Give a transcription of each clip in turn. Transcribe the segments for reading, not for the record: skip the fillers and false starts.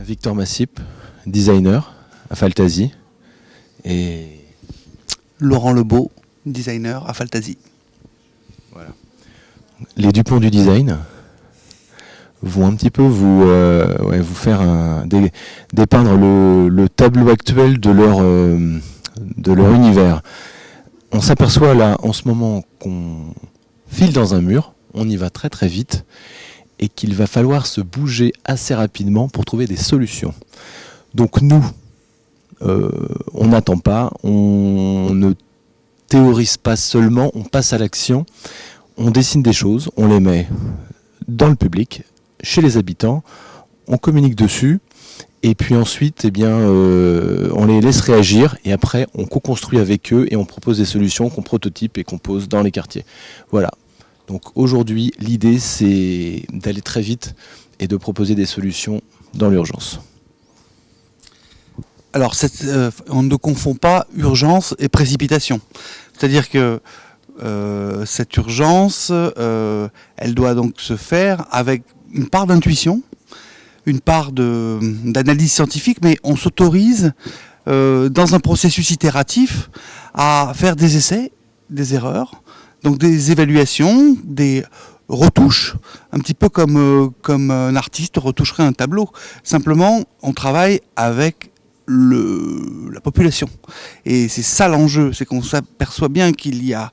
Victor Massip, designer à Faltasi. Et Laurent Lebeau, designer à Faltasi. voilà. Les Dupont du design vont un petit peu vous faire dépeindre le tableau actuel de leur univers. On s'aperçoit là en ce moment qu'on file dans un mur, on y va très très vite et qu'il va falloir se bouger assez rapidement pour trouver des solutions. Donc nous, on n'attend pas, on ne théorise pas seulement, on passe à l'action, on dessine des choses, on les met dans le public, chez les habitants, on communique dessus, et puis ensuite, on les laisse réagir, et après, on co-construit avec eux, et on propose des solutions qu'on prototype et qu'on pose dans les quartiers. Voilà. Donc aujourd'hui, l'idée, c'est d'aller très vite et de proposer des solutions dans l'urgence. Alors, on ne confond pas urgence et précipitation. C'est-à-dire que cette urgence, elle doit donc se faire avec une part d'intuition, une part d'analyse scientifique, mais on s'autorise dans un processus itératif à faire des essais, des erreurs, donc des évaluations, des retouches, un petit peu comme un artiste retoucherait un tableau. Simplement, on travaille avec la population. Et c'est ça l'enjeu, c'est qu'on s'aperçoit bien qu'il y a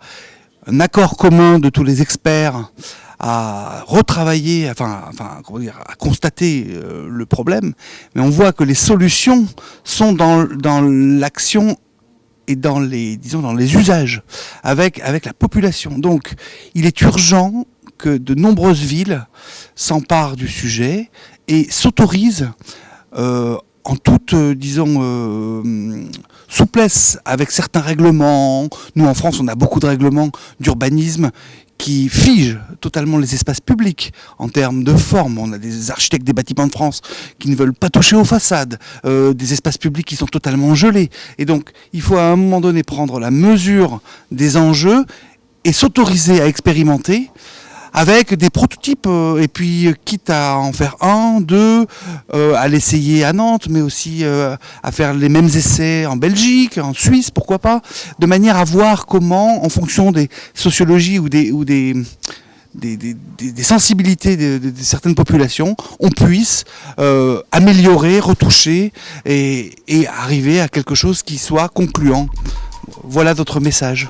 un accord commun de tous les experts à retravailler, à constater le problème, mais on voit que les solutions sont dans l'action et dans les usages avec la population. Donc, il est urgent que de nombreuses villes s'emparent du sujet et s'autorisent en toute, souplesse avec certains règlements. Nous, en France, on a beaucoup de règlements d'urbanisme qui figent totalement les espaces publics en termes de forme. On a des architectes des bâtiments de France qui ne veulent pas toucher aux façades, des espaces publics qui sont totalement gelés. Et donc, il faut à un moment donné prendre la mesure des enjeux et s'autoriser à expérimenter avec des prototypes, et puis quitte à en faire un, deux, à l'essayer à Nantes, mais aussi à faire les mêmes essais en Belgique, en Suisse, pourquoi pas, de manière à voir comment, en fonction des sociologies ou des sensibilités de certaines populations, on puisse améliorer, retoucher et arriver à quelque chose qui soit concluant. Voilà notre message.